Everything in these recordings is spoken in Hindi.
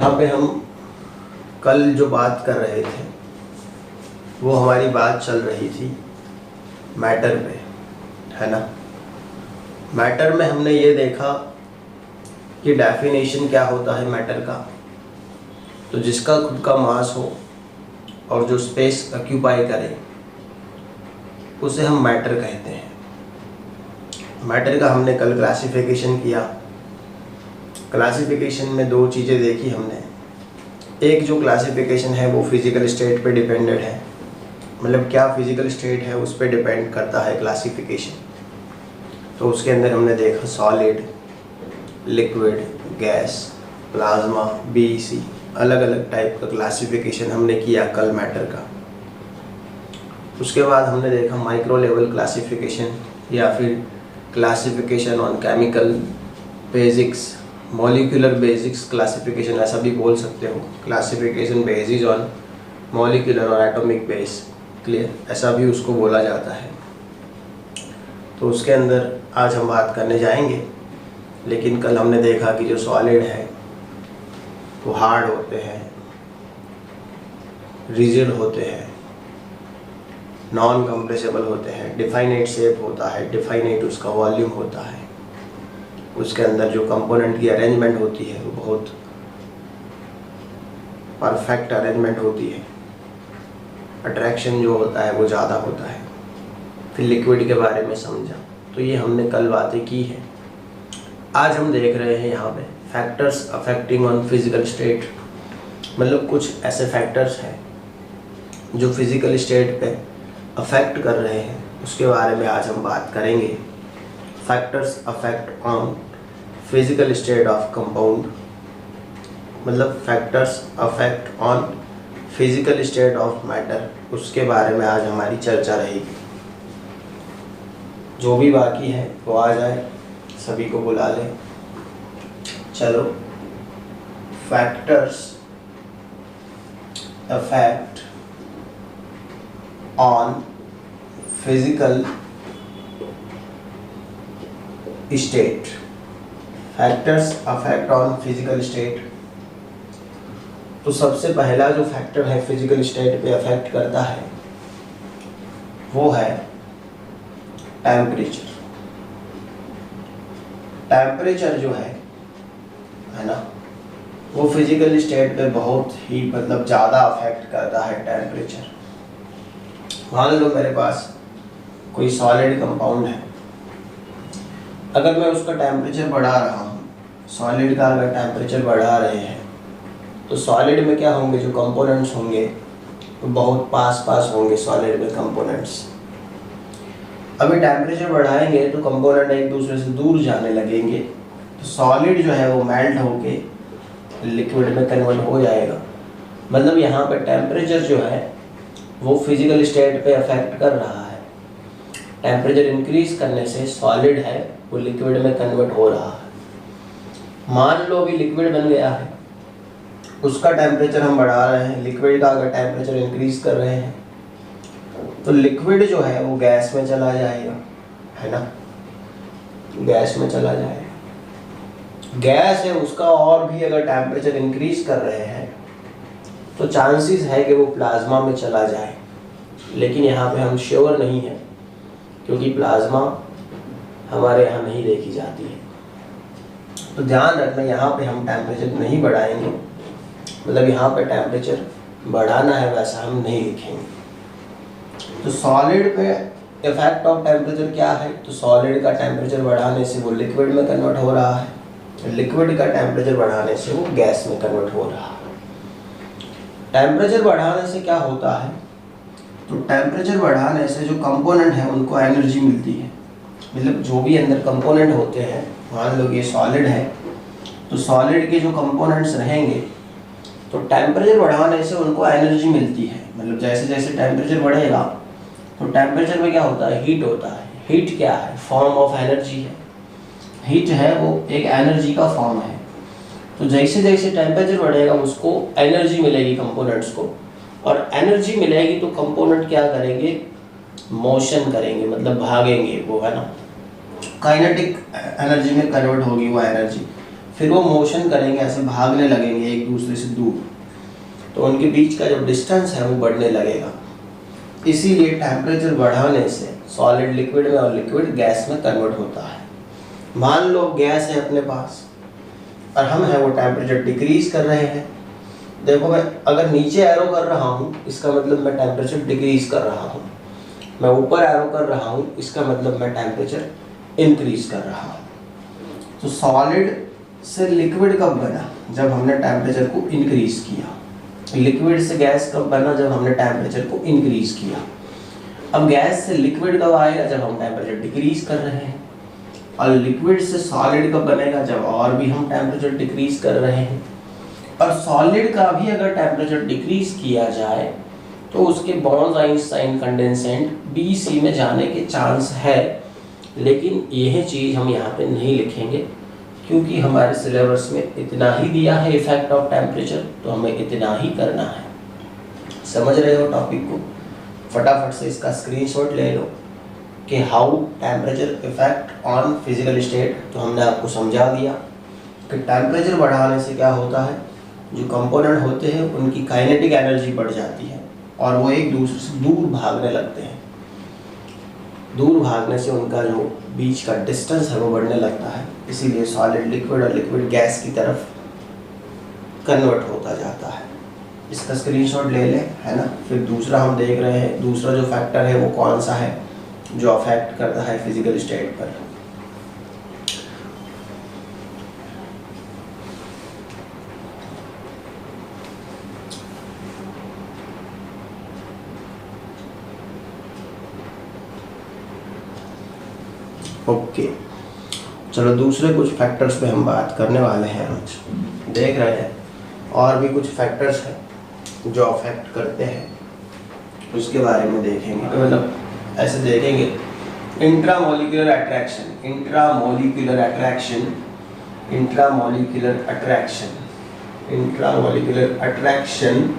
यहाँ पे हम कल जो बात कर रहे थे वो हमारी बात चल रही थी मैटर पे, है ना। मैटर में हमने ये देखा कि डेफिनेशन क्या होता है मैटर का। तो जिसका खुद का मास हो और जो स्पेस ऑक्यूपाई करे उसे हम मैटर कहते हैं। मैटर का हमने कल क्लासिफिकेशन किया। क्लासिफिकेशन में दो चीज़ें देखी हमने। एक जो क्लासिफिकेशन है वो फिज़िकल स्टेट पे डिपेंडेड है, मतलब क्या फिज़िकल स्टेट है उस पर डिपेंड करता है क्लासिफिकेशन। तो उसके अंदर हमने देखा solid, liquid, gas, plasma, BEC, अलग अलग टाइप का क्लासिफिकेशन हमने किया कल मैटर का। उसके बाद हमने देखा माइक्रो लेवल क्लासिफिकेशन या फिर classification on chemical basics, molecular basics classification ऐसा भी बोल सकते हो। क्लासिफिकेशन बेसिस ऑन मॉलिक्यूलर और एटॉमिक बेस, क्लियर, ऐसा भी उसको बोला जाता है। तो उसके अंदर आज हम बात करने जाएंगे। लेकिन कल हमने देखा कि जो सॉलिड है वो हार्ड होते हैं, रिजिड होते हैं, नॉन कंप्रेसिबल होते हैं, डिफाइनाइट शेप होता है, डिफाइनाइट उसका वॉल्यूम होता है, उसके अंदर जो कंपोनेंट की अरेंजमेंट होती है वो बहुत परफेक्ट अरेंजमेंट होती है, अट्रैक्शन जो होता है वो ज़्यादा होता है। फिर लिक्विड के बारे में समझा। तो ये हमने कल बातें की हैं। आज हम देख रहे हैं यहाँ पे factors affecting on physical state, मतलब कुछ ऐसे फैक्टर्स हैं जो फिजिकल स्टेट पे अफेक्ट कर रहे हैं, उसके बारे में आज हम बात करेंगे। Factors affect on physical state of compound, मतलब factors affect on physical state of matter, उसके बारे में आज हमारी चर्चा रहेगी। जो भी बाकी है वो आ जाए, सभी को बुला लें। चलो, factors affect on physical state, factors affect on physical state. तो सबसे पहला जो फैक्टर है फिजिकल स्टेट पे अफेक्ट करता है वो है टेम्परेचर। टेम्परेचर जो है ना, वो फिजिकल स्टेट पे बहुत ही मतलब ज़्यादा अफेक्ट करता है टेम्परेचर। मान लो मेरे पास कोई सॉलिड कंपाउंड है, अगर मैं उसका टेम्परेचर बढ़ा रहा हूँ, सॉलिड का अगर टेम्परेचर बढ़ा रहे हैं तो सॉलिड में क्या होंगे, जो कंपोनेंट्स होंगे वो बहुत पास पास होंगे सॉलिड में कंपोनेंट्स। अभी टेम्परेचर बढ़ाएंगे तो कंपोनेंट एक दूसरे से दूर जाने लगेंगे, तो सॉलिड जो है वो मेल्ट होके लिक्विड में कन्वर्ट हो जाएगा। मतलब यहाँ पे टेम्परेचर जो है वो फिजिकल स्टेट पे अफेक्ट कर रहा है। टेम्परेचर इंक्रीज करने से सॉलिड है वो लिक्विड में कन्वर्ट हो रहा है। मान लो अभी लिक्विड बन गया है, उसका टेम्परेचर हम बढ़ा रहे हैं, लिक्विड का अगर टेम्परेचर इंक्रीज कर रहे हैं तो लिक्विड जो है वो गैस में चला जाएगा, है ना, गैस में चला जाएगा। गैस है उसका और भी अगर टेम्परेचर इंक्रीज कर रहे हैं तो चांसेस है कि वो प्लाज्मा में चला जाए, लेकिन यहाँ पे हम श्योर नहीं है क्योंकि प्लाज्मा हमारे यहाँ नहीं देखी जाती है। तो ध्यान रखना, यहाँ पे हम टेम्परेचर नहीं बढ़ाएंगे, मतलब यहाँ पे टेम्परेचर बढ़ाना है वैसा हम नहीं लिखेंगे। तो सॉलिड पे इफेक्ट ऑफ टेम्परेचर क्या है, तो सॉलिड का टेम्परेचर बढ़ाने से वो लिक्विड में कन्वर्ट हो रहा है, लिक्विड का टेम्परेचर बढ़ाने से वो गैस में कन्वर्ट हो रहा है। टेम्परेचर बढ़ाने से क्या होता है, तो टेम्परेचर बढ़ाने से जो कंपोनेंट है उनको एनर्जी मिलती है। मतलब जो भी अंदर कंपोनेंट होते हैं, मान लो ये सॉलिड है तो सॉलिड के जो कंपोनेंट्स रहेंगे तो टेम्परेचर बढ़ाने से उनको एनर्जी मिलती है। मतलब जैसे जैसे टेम्परेचर बढ़ेगा तो टेम्परेचर में क्या होता है, हीट होता है। हीट क्या है, फॉर्म ऑफ एनर्जी है। हीट है वो एक एनर्जी का फॉर्म है। तो जैसे जैसे टेम्परेचर बढ़ेगा उसको एनर्जी मिलेगी कंपोनेंट्स को, और एनर्जी मिलेगी तो कंपोनेंट क्या करेंगे, मोशन करेंगे, मतलब भागेंगे वो, है ना, काइनेटिक एनर्जी में कन्वर्ट होगी वो एनर्जी। फिर वो मोशन करेंगे, ऐसे भागने लगेंगे एक दूसरे से दूर, तो उनके बीच का जो डिस्टेंस है वो बढ़ने लगेगा। इसीलिए टेम्परेचर बढ़ाने से सॉलिड लिक्विड में और लिक्विड गैस में कन्वर्ट होता है। मान लो गैस है अपने पास और हम है वो टेम्परेचर डिक्रीज कर रहे हैं। देखो मैं अगर नीचे एरो कर रहा हूँ इसका मतलब मैं टेम्परेचर डिक्रीज कर रहा हूँ, मैं ऊपर एरो कर रहा हूँ इसका मतलब मैं टेम्परेचर इंक्रीज कर रहा हूँ। तो सॉलिड से लिक्विड कब बना? जब हमने टेम्परेचर को इंक्रीज किया। लिक्विड से गैस कब बना? जब हमने टेम्परेचर को इंक्रीज किया। अब गैस से लिक्विड कब आएगा? जब हम टेम्परेचर डिक्रीज कर रहे हैं। और लिक्विड से सॉलिड कब बनेगा? जब और भी हम टेम्परेचर डिक्रीज कर रहे हैं। और सॉलिड का भी अगर टेम्परेचर डिक्रीज किया जाए तो उसके बॉन्ड्स आइंस्टाइन कंडेंसेंट BC में जाने के चांस है, लेकिन यह चीज़ हम यहाँ पे नहीं लिखेंगे क्योंकि हमारे सिलेबस में इतना ही दिया है इफेक्ट ऑफ टेम्परेचर, तो हमें इतना ही करना है। समझ रहे हो टॉपिक को? फटाफट से इसका स्क्रीनशॉट ले लो कि how temperature effect on physical state. तो हमने आपको समझा दिया कि टेम्परेचर बढ़ाने से क्या होता है, जो कंपोनेंट होते हैं उनकी काइनेटिक एनर्जी बढ़ जाती है और वो एक दूसरे से दूर भागने लगते हैं। दूर भागने से उनका जो बीच का डिस्टेंस है वो बढ़ने लगता है, इसीलिए सॉलिड लिक्विड और लिक्विड गैस की तरफ कन्वर्ट होता जाता है। इसका स्क्रीनशॉट ले लें, है ना। फिर दूसरा हम देख रहे हैं, दूसरा जो फैक्टर है वो कौन सा है जो अफेक्ट करता है फिजिकल स्टेट पर। ओके, चलो दूसरे कुछ फैक्टर्स पे हम बात करने वाले हैं आज। देख रहे हैं और भी कुछ फैक्टर्स हैं जो अफेक्ट करते हैं, उसके बारे में देखेंगे। तो मतलब ऐसे देखेंगे, intramolecular attraction, intramolecular attraction, intramolecular attraction, intramolecular attraction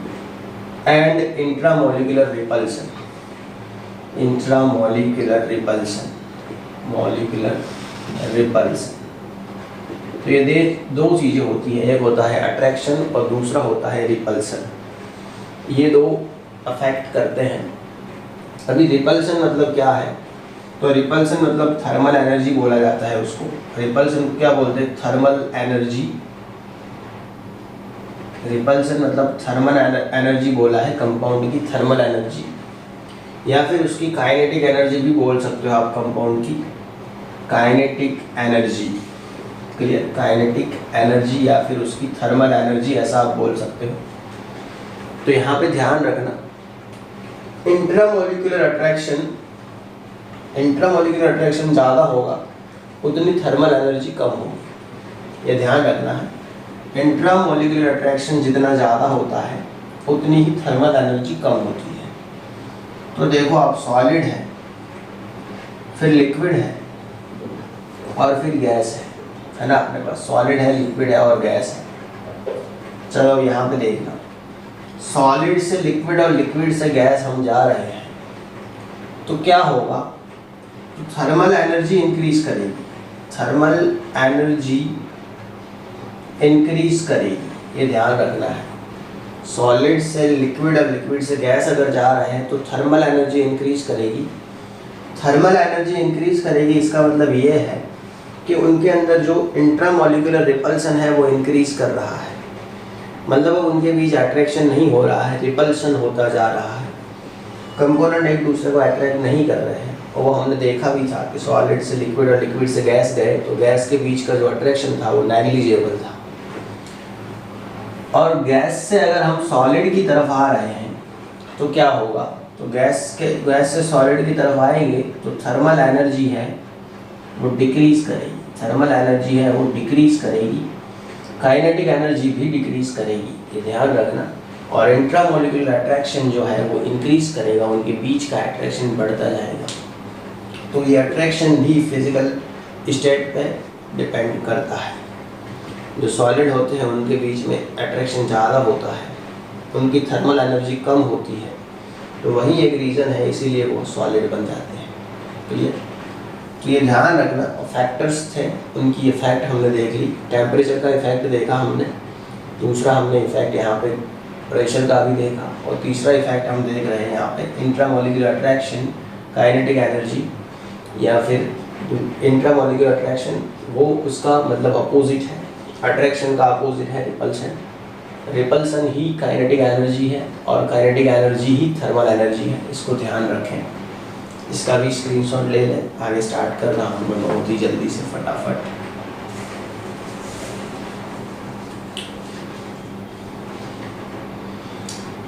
and intramolecular repulsion, intramolecular repulsion, molecular repulsion. तो ये दो चीज़ें होती हैं, एक होता है अट्रैक्शन और दूसरा होता है रिपल्सन। ये दो अफेक्ट करते हैं। अभी रिपल्सन मतलब क्या है? तो रिपल्सन मतलब थर्मल एनर्जी बोला जाता है उसको। रिपल्सन क्या बोलते हैं? Thermal energy. रिपल्सन मतलब थर्मल एनर्जी बोला है, कंपाउंड की थर्मल एनर्जी, या फिर उसकी काइनेटिक एनर्जी भी बोल सकते हो आप, कंपाउंड की kinetic energy. Clear? Kinetic energy या फिर उसकी थर्मल एनर्जी, ऐसा आप बोल सकते हो। तो यहाँ पे ध्यान रखना, इंट्रामोलिकुलर अट्रैक्शन, इंट्रामोलिकुलर अट्रैक्शन ज़्यादा होगा उतनी थर्मल एनर्जी कम होगी, ये ध्यान रखना है। इंट्रामोलिकुलर अट्रैक्शन जितना ज़्यादा होता है उतनी ही थर्मल एनर्जी कम होती है। तो देखो आप, सॉलिड है, फिर लिक्विड है और फिर गैस है ना। अपने पास सॉलिड है, लिक्विड है और गैस है। चलो यहाँ पे देखना, सॉलिड से लिक्विड और लिक्विड से गैस हम जा रहे हैं तो क्या होगा? तो थर्मल एनर्जी इंक्रीज करेगी, थर्मल एनर्जी इंक्रीज करेगी, ये ध्यान रखना है। सॉलिड से लिक्विड और लिक्विड से गैस अगर जा रहे हैं तो थर्मल एनर्जी इंक्रीज करेगी। थर्मल एनर्जी इंक्रीज करेगी, इसका मतलब ये है कि उनके अंदर जो इंट्रामोलिकुलर रिपल्सन है वो इंक्रीज कर रहा है। मतलब उनके बीच अट्रैक्शन नहीं हो रहा है, रिपल्सन होता जा रहा है। कंपोनेंट एक दूसरे को अट्रैक्ट नहीं कर रहे हैं। और वो हमने देखा भी था कि सॉलिड से लिक्विड और लिक्विड से गैस गए तो गैस के बीच का जो अट्रैक्शन था वो नेग्लिजिबल था। और गैस से अगर हम सॉलिड की तरफ आ रहे हैं तो क्या होगा? तो गैस से सॉलिड की तरफ आएंगे तो थर्मल एनर्जी है वो डिक्रीज करेगी, थर्मल एनर्जी है वो डिक्रीज करेगी, काइनेटिक एनर्जी भी डिक्रीज करेगी, ये ध्यान रखना। और इंट्रामोलिकुलर अट्रैक्शन जो है वो इंक्रीज करेगा, उनके बीच का अट्रैक्शन बढ़ता जाएगा। तो ये अट्रैक्शन भी फिजिकल स्टेट पे डिपेंड करता है। जो सॉलिड होते हैं उनके बीच में अट्रैक्शन ज़्यादा होता है, उनकी थर्मल एनर्जी कम होती है, तो वही एक रीज़न है, इसीलिए वो सॉलिड बन जाते हैं। क्लियर? तो ये ध्यान रखना। फैक्टर्स थे, उनकी इफेक्ट हमने देख ली, टेम्परेचर का इफेक्ट देखा हमने, दूसरा हमने इफेक्ट यहाँ पे प्रेशर का भी देखा, और तीसरा इफेक्ट हम देख रहे हैं यहाँ पे इंट्रामोलिकुलर अट्रैक्शन, काइनेटिक एनर्जी, या फिर इंट्रामोलिकुलर अट्रैक्शन वो उसका मतलब अपोजिट है, अट्रैक्शन का अपोजिट है रिपल्शन। रिपल्सन ही काइनेटिक एनर्जी है और काइनेटिक एनर्जी ही थर्मल एनर्जी है, इसको ध्यान रखें। इसका भी स्क्रीनशॉट ले लें। आगे स्टार्ट कर रहा हूँ मैं बहुत ही जल्दी से फटाफट।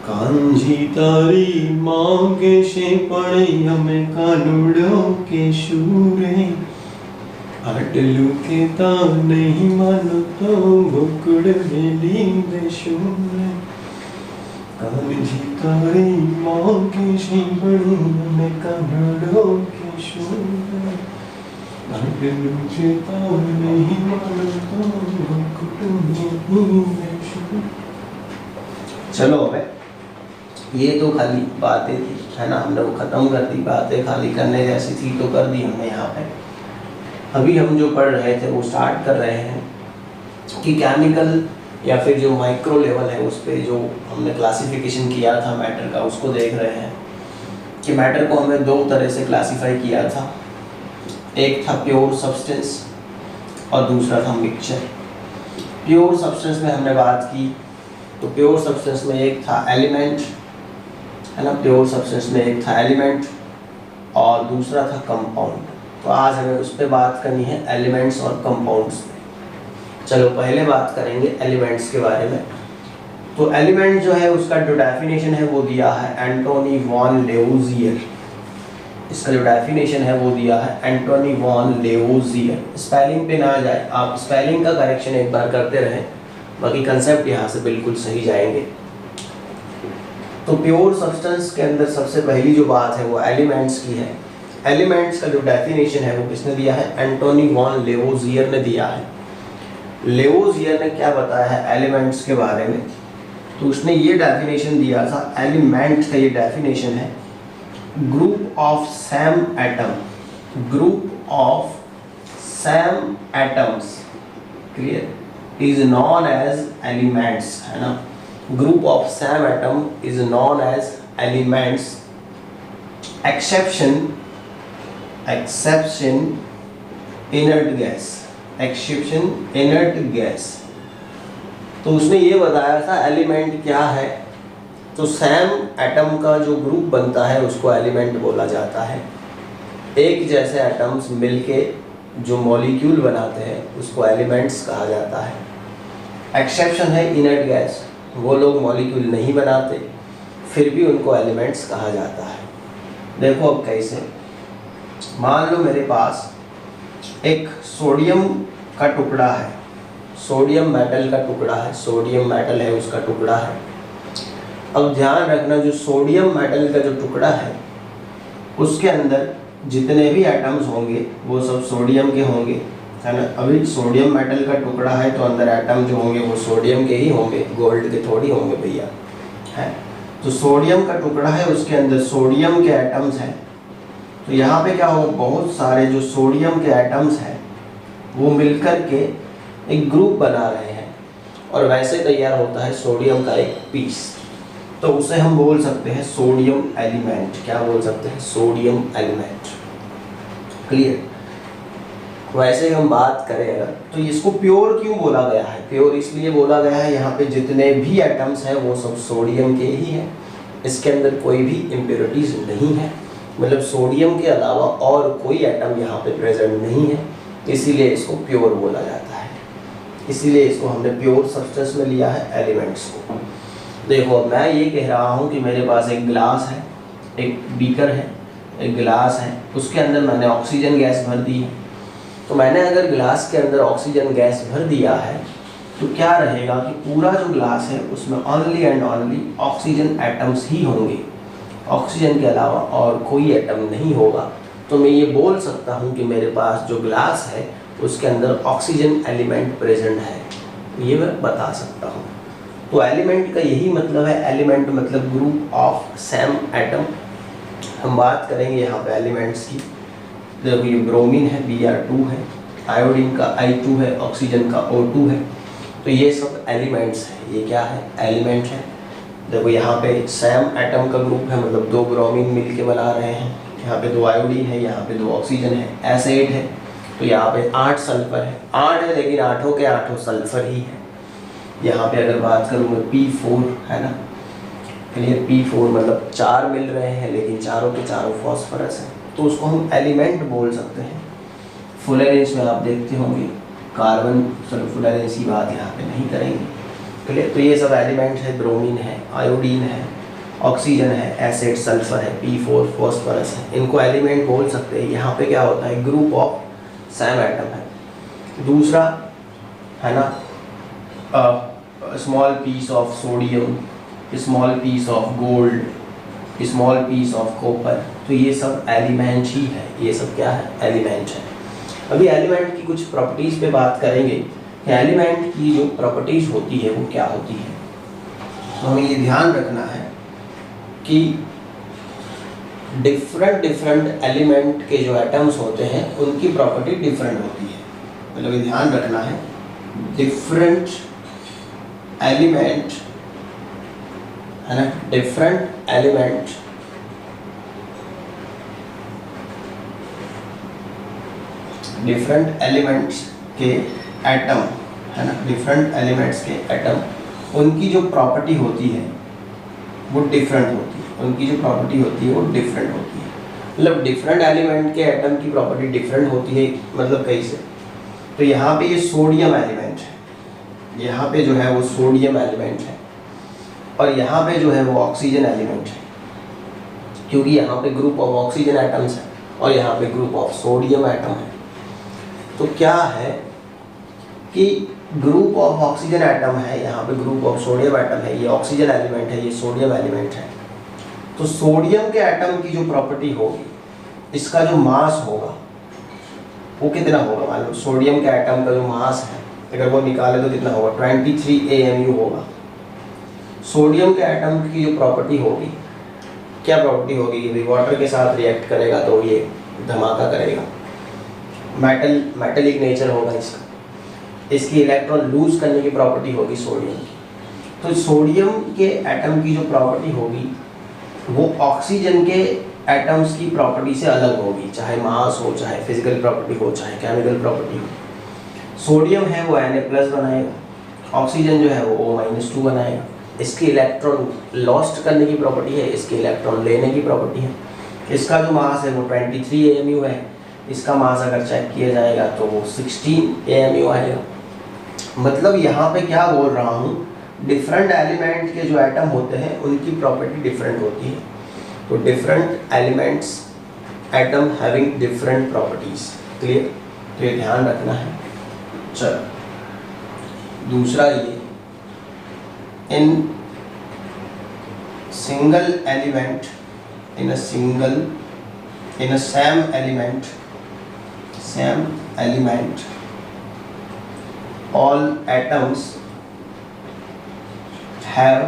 कांझी तारी मांगे से पड़े हमें कानूड़ों के शूरे, अटलू के तार नहीं मानो तो बुकड़ मेली बेशूरे। कांझी तारी मांगे से पड़े हमें कानूड़ों के शूरे, अटलू के तार नहीं मानो तो बुकड़ मेली बेशूरे। चलो अब ये तो खाली बातें थी, है ना, हमने वो ख़त्म कर दी, बातें खाली करने जैसी थी तो कर दी हमने यहाँ पे। अभी हम जो पढ़ रहे थे वो स्टार्ट कर रहे हैं कि केमिकल या फिर जो माइक्रो लेवल है उस पर जो हमने क्लासिफिकेशन किया था मैटर का, उसको देख रहे हैं कि मैटर को हमने दो तरह से क्लासीफाई किया था। एक था प्योर सब्सटेंस और दूसरा था मिक्सचर। प्योर सब्सटेंस में हमने बात की तो प्योर सब्सटेंस में एक था एलिमेंट, है ना, प्योर सब्सटेंस में एक था एलिमेंट और दूसरा था कंपाउंड। तो आज हमें उस पर बात करनी है, एलिमेंट्स और कंपाउंड्स में। चलो पहले बात करेंगे एलिमेंट्स के बारे में। तो एलिमेंट जो है उसका जो डेफिनेशन है वो दिया है एंटोनी वॉन लेवोजियर। इसका जो डेफिनेशन है वो दिया है एंटोनी वॉन लेवोजियर। स्पेलिंग पे ना जाए, आप स्पेलिंग का करेक्शन एक बार करते रहें, बाकी कंसेप्ट यहाँ से बिल्कुल सही जाएंगे। तो प्योर सब्सटेंस के अंदर सबसे पहली जो बात है वो एलिमेंट्स की है। एलिमेंट्स का जो डेफिनेशन है वो किसने दिया है? एंटोनी वॉन लेवोजियर ने दिया है। लेवोजियर ने क्या बताया है एलिमेंट्स के बारे में? तो उसने ये डेफिनेशन दिया था, एलिमेंट का ये डेफिनेशन है, group of same atom, group of same atoms, clear, is known as elements, है ना। group of same atom is known as elements, exception inert gas, exception inert gas। तो उसने ये बताया था एलिमेंट क्या है, तो सेम एटम का जो ग्रुप बनता है उसको एलिमेंट बोला जाता है। एक जैसे एटम्स मिलके जो मॉलिक्यूल बनाते हैं उसको एलिमेंट्स कहा जाता है। एक्सेप्शन है इनर्ट गैस, वो लोग मॉलिक्यूल नहीं बनाते फिर भी उनको एलिमेंट्स कहा जाता है। देखो अब कैसे, मान लो मेरे पास एक सोडियम का टुकड़ा है, सोडियम मेटल का टुकड़ा है, सोडियम मेटल है उसका टुकड़ा है। अब ध्यान रखना जो सोडियम मेटल का जो टुकड़ा है उसके अंदर जितने भी एटम्स होंगे वो सब सोडियम के होंगे, है ना। अभी सोडियम मेटल का टुकड़ा है तो अंदर एटम जो होंगे वो सोडियम के ही होंगे, गोल्ड के थोड़ी होंगे भैया, है। तो सोडियम का टुकड़ा है उसके अंदर सोडियम के एटम्स हैं, तो यहाँ पे क्या होगा, बहुत सारे जो सोडियम के एटम्स हैं वो मिलकर के एक ग्रुप बना रहे हैं और वैसे तैयार होता है सोडियम का एक पीस। तो उसे हम बोल सकते हैं सोडियम एलिमेंट। क्या बोल सकते हैं? Sodium element, clear. वैसे हम बात करें अगर, तो इसको प्योर क्यों बोला गया है? प्योर इसलिए बोला गया है यहाँ पे जितने भी एटम्स हैं वो सब सोडियम के ही हैं, इसके अंदर कोई भी इम्प्योरिटीज नहीं है, मतलब सोडियम के अलावा और कोई एटम यहाँ पे प्रेजेंट नहीं है, इसीलिए इसको प्योर बोला जाता है। इसीलिए इसको हमने प्योर सब्सटेंस में लिया है एलिमेंट्स को। देखो अब मैं ये कह रहा हूँ कि मेरे पास एक गिलास है, एक बीकर है, एक गिलास है, उसके अंदर मैंने ऑक्सीजन गैस भर दी है। तो मैंने अगर गिलास के अंदर ऑक्सीजन गैस भर दिया है तो क्या रहेगा कि पूरा जो गिलास है उसमें only and only oxygen atoms ही होंगे, ऑक्सीजन के अलावा और कोई एटम नहीं होगा। तो मैं ये बोल सकता हूँ कि मेरे पास जो गिलास है उसके अंदर ऑक्सीजन एलिमेंट प्रेजेंट है, ये मैं बता सकता हूँ। तो एलिमेंट का यही मतलब है, एलिमेंट मतलब ग्रुप ऑफ सेम एटम। हम बात करेंगे यहाँ पे एलिमेंट्स की। देखो ये ब्रोमीन है Br2 है, आयोडीन का I2 है, ऑक्सीजन का O2 है। तो ये सब एलिमेंट्स हैं। ये क्या है? एलिमेंट है। देखो यहाँ पे सैम एटम का ग्रुप है, मतलब 2 ब्रोमीन मिल के बना रहे हैं। यहाँ पे 2 आयोडीन है, यहाँ पे 2 ऑक्सीजन है, एसिड है। तो यहाँ पे 8 सल्फर है, 8 है लेकिन 8 के 8 सल्फर ही है। यहाँ पे अगर बात करूँ मैं P4 है ना, क्लियर, P4 मतलब 4 मिल रहे हैं लेकिन चारों के चारों फॉस्फोरस हैं, तो उसको हम एलिमेंट बोल सकते हैं। फुलेरेंस में आप देखते होंगे कार्बन फुलेरेंस की बात यहाँ पे नहीं करेंगे, क्लियर। तो ये सब एलिमेंट है, ब्रोमीन है, आयोडीन है, ऑक्सीजन है, एसिड, सल्फर है, P4 फॉस्फोरस है, इनको एलिमेंट बोल सकते हैं। यहाँ पे क्या होता है? ग्रुप ऑफ सैम एटम है। दूसरा है ना small piece of sodium, small piece of gold, small piece of copper. तो ये सब एलिमेंट ही है। ये सब क्या है? एलिमेंट है। अभी एलिमेंट की कुछ प्रॉपर्टीज पे बात करेंगे कि एलिमेंट की जो प्रॉपर्टीज होती है वो क्या होती है। तो हमें ये ध्यान रखना है कि डिफरेंट एलिमेंट के जो एटम्स होते हैं उनकी प्रॉपर्टी डिफरेंट होती है। मतलब ये ध्यान रखना है, डिफरेंट एलिमेंट है ना, डिफरेंट एलिमेंट डिफरेंट एलिमेंट्स के एटम है ना, डिफरेंट एलिमेंट्स के एटम उनकी जो प्रॉपर्टी होती है वो डिफरेंट होती है। उनकी जो प्रॉपर्टी होती है वो डिफरेंट होती है। मतलब डिफरेंट एलिमेंट के एटम की प्रॉपर्टी डिफरेंट होती है, मतलब कैसे? तो यहाँ पे ये सोडियम एलिमेंट है, यहाँ पे जो है वो सोडियम एलिमेंट है, और यहाँ पे जो है वो ऑक्सीजन एलिमेंट है, क्योंकि यहाँ पे ग्रुप ऑफ ऑक्सीजन एटम्स है और यहाँ पे ग्रुप ऑफ सोडियम एटम है। तो क्या है कि ग्रुप ऑफ ऑक्सीजन एटम है, यहाँ पे ग्रुप ऑफ सोडियम एटम है, ये ऑक्सीजन एलिमेंट है, ये सोडियम एलिमेंट है। तो सोडियम के एटम की जो प्रॉपर्टी होगी, इसका जो मास होगा वो कितना होगा? मान लो सोडियम के एटम का जो मास है अगर वो निकाले तो कितना होगा? 23 AMU होगा। सोडियम के एटम की जो प्रॉपर्टी होगी, क्या प्रॉपर्टी होगी? कि वाटर के साथ रिएक्ट करेगा तो ये धमाका करेगा, मेटलिक नेचर होगा इसका। इसकी इलेक्ट्रॉन लूज करने की प्रॉपर्टी होगी सोडियम की। तो सोडियम के एटम की जो प्रॉपर्टी होगी वो ऑक्सीजन के एटम्स की प्रॉपर्टी से अलग होगी, चाहे मास हो, चाहे फिजिकल प्रॉपर्टी हो, चाहे केमिकल प्रॉपर्टी हो। सोडियम है वो Na+ बनाएगा, ऑक्सीजन जो है वो O-2 बनाएगा। इसकी इलेक्ट्रॉन लॉस्ट करने की प्रॉपर्टी है, इसकी इलेक्ट्रॉन लेने की प्रॉपर्टी है। इसका जो मास है वो 23 AMU है, इसका मास अगर चेक किया जाएगा तो वो 16 AMU आएगा। मतलब यहाँ पे क्या बोल रहा हूँ, डिफरेंट एलिमेंट के जो एटम होते हैं उनकी प्रॉपर्टी डिफरेंट होती है। तो different elements atom having different properties, clear. तो ये ध्यान रखना है। चलो दूसरा, ये in single element in a same element all atoms have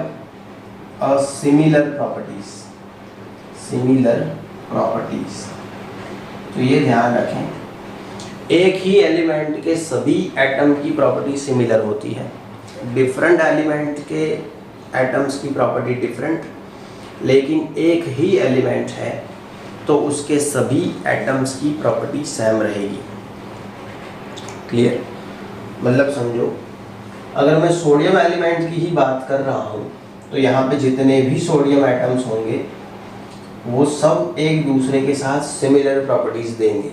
a similar properties। तो ये ध्यान रखें, एक ही एलिमेंट के सभी एटम की प्रॉपर्टी सिमिलर होती है, डिफरेंट एलिमेंट के एटम्स की प्रॉपर्टी डिफरेंट, लेकिन एक ही एलिमेंट है तो उसके सभी एटम्स की प्रॉपर्टी सेम रहेगी, क्लियर। मतलब समझो, अगर मैं सोडियम एलिमेंट की ही बात कर रहा हूँ तो यहाँ पे जितने भी सोडियम एटम्स होंगे वो सब एक दूसरे के साथ सिमिलर प्रॉपर्टीज देंगे।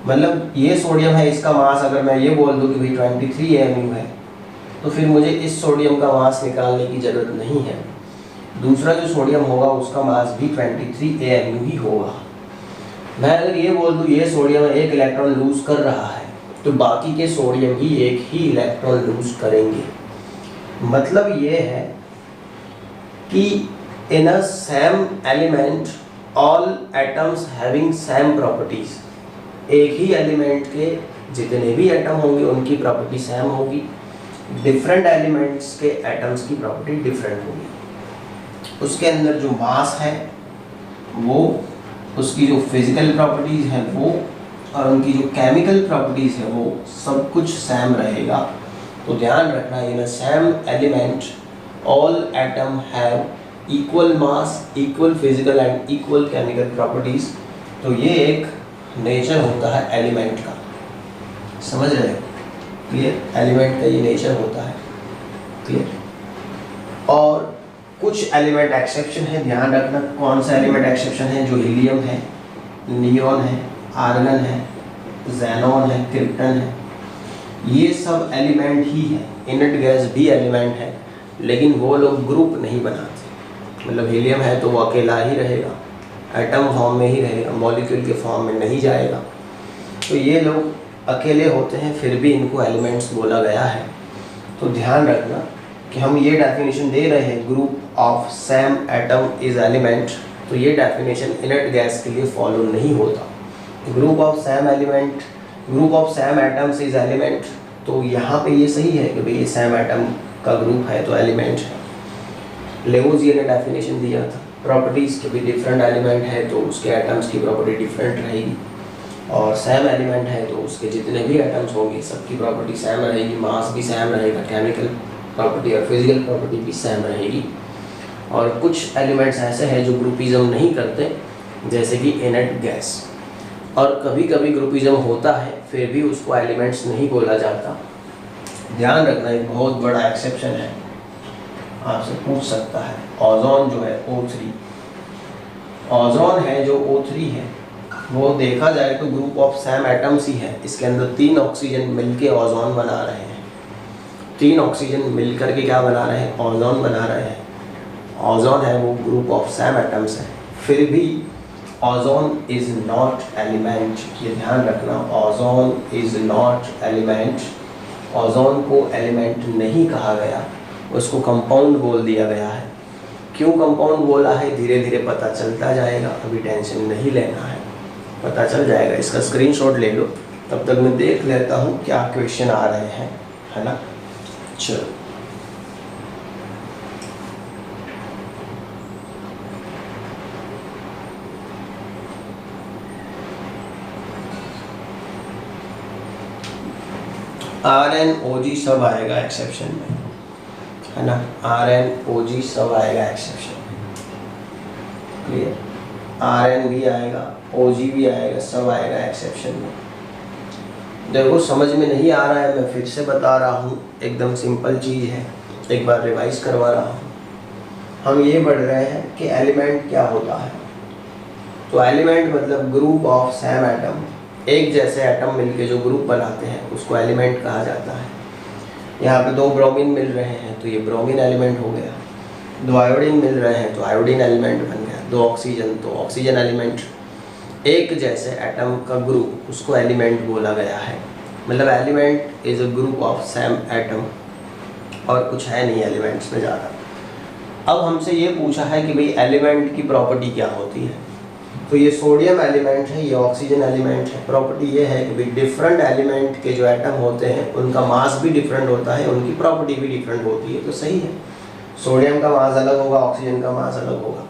मतलब ये सोडियम है, इसका मास अगर मैं ये बोल दूँ कि भाई 23 AMU है, तो फिर मुझे इस सोडियम का मास निकालने की ज़रूरत नहीं है। दूसरा जो सोडियम होगा उसका मास भी 23 AMU ही होगा। मैं अगर ये बोल दूँ ये सोडियम एक इलेक्ट्रॉन लूज कर रहा है तो बाकी के सोडियम भी एक ही इलेक्ट्रॉन लूज करेंगे। मतलब ये है कि in a same element all atoms having same properties, एक ही एलिमेंट के जितने भी एटम होंगे उनकी प्रॉपर्टी सेम होगी, डिफरेंट एलिमेंट्स के एटम्स की प्रॉपर्टी डिफरेंट होगी। उसके अंदर जो मास है वो उसकी जो फिजिकल प्रॉपर्टीज़ हैं वो और उनकी जो केमिकल प्रॉपर्टीज़ है वो सब कुछ सेम रहेगा। तो ध्यान रखना, in a same element all atom have equal mass, equal physical and equal chemical properties. तो ये एक नेचर होता है एलिमेंट का, समझ रहे हो? क्लियर? एलिमेंट का ये नेचर होता है, क्लियर? और कुछ एलिमेंट एक्सेप्शन है, ध्यान रखना कौन सा एलिमेंट एक्सेप्शन है। जो हीलियम है, नियॉन है, आर्गन है, ज़ेनॉन है, क्रिप्टन है, ये सब एलिमेंट ही है। इनर्ट गैस भी एलिमेंट है, लेकिन वो लोग ग्रुप नहीं बनाते। मतलब हीलियम है तो वो अकेला ही रहेगा, एटम फॉर्म में ही रहेगा, मॉलिक्यूल के फॉर्म में नहीं जाएगा। तो ये लोग अकेले होते हैं, फिर भी इनको एलिमेंट्स बोला गया है। तो ध्यान रखना कि हम ये डेफिनेशन दे रहे हैं, group of same atom is element, तो ये डेफिनेशन इनर्ट गैस के लिए फॉलो नहीं होता। Group of same element, group of same atoms is element, तो यहाँ पे ये सही है कि भाई ये सेम एटम का ग्रुप है तो एलिमेंट है। लेवोजियर ने डेफिनेशन दिया था प्रॉपर्टीज़ के भी, डिफरेंट एलिमेंट है तो उसके एटम्स की प्रॉपर्टी डिफरेंट रहेगी, और सेम एलिमेंट है तो उसके जितने भी एटम्स होंगे सबकी प्रॉपर्टी सेम रहेगी, मास भी सेम रहेगा, केमिकल प्रॉपर्टी और फिजिकल प्रॉपर्टी भी सेम रहेगी। और कुछ एलिमेंट्स ऐसे हैं जो ग्रुपिज्म नहीं करते, जैसे कि इनर्ट गैस। और कभी कभी ग्रुपिज्म होता है फिर भी उसको एलिमेंट्स नहीं बोला जाता। ध्यान रखना, एक बहुत बड़ा एक्सेप्शन है, आपसे पूछ सकता है। ओजोन जो है O3, ओजोन है जो O3 है, वो देखा जाए तो ग्रुप ऑफ सेम एटम्स ही है। इसके अंदर 3 ऑक्सीजन मिलके ओजोन बना रहे हैं, 3 ऑक्सीजन मिलकर के क्या बना रहे हैं? ओजोन बना रहे हैं। ओजोन है वो ग्रुप ऑफ सेम एटम्स है, फिर भी ओजोन इज नॉट एलिमेंट। ये ध्यान रखना, ozone is not element. Ozone को एलिमेंट नहीं कहा गया, उसको कंपाउंड बोल दिया गया है। क्यों कंपाउंड बोला है, धीरे धीरे पता चलता जाएगा, अभी टेंशन नहीं लेना है, पता चल जाएगा। इसका स्क्रीनशॉट ले लो, तब तक मैं देख लेता हूँ क्या क्वेश्चन आ रहे हैं, है ना? चलो, RNOG सब आएगा एक्सेप्शन में, है ना? RNOG सब आएगा एक्सेप्शन में, क्लियर? RN भी आएगा, OG भी आएगा, सब आएगा एक्सेप्शन में। देखो समझ में नहीं आ रहा है, मैं फिर से बता रहा हूँ, एकदम सिंपल चीज़ है, एक बार रिवाइज करवा रहा हूँ। हम ये पढ़ रहे हैं कि एलिमेंट क्या होता है। तो एलिमेंट मतलब ग्रुप ऑफ सेम एटम, एक जैसे एटम मिलके जो ग्रुप बनाते हैं उसको एलिमेंट कहा जाता है। यहाँ पे 2 ब्रोमीन मिल रहे हैं तो ये ब्रोमीन एलिमेंट हो गया, 2 आयोडीन मिल रहे हैं तो आयोडीन एलिमेंट बन गया, 2 ऑक्सीजन तो ऑक्सीजन एलिमेंट। एक जैसे एटम का ग्रुप, उसको एलिमेंट बोला गया है। मतलब element is a group of same atom, और कुछ है नहीं एलिमेंट्स में ज़्यादा। अब हमसे ये पूछा है कि भाई एलिमेंट की प्रॉपर्टी क्या होती है। तो ये सोडियम एलिमेंट है, ये ऑक्सीजन एलिमेंट है। प्रॉपर्टी ये है कि भाई डिफरेंट एलिमेंट के जो एटम होते हैं उनका मास भी डिफरेंट होता है, उनकी प्रॉपर्टी भी डिफरेंट होती है। तो सही है, सोडियम का मास अलग होगा, ऑक्सीजन का मास अलग होगा,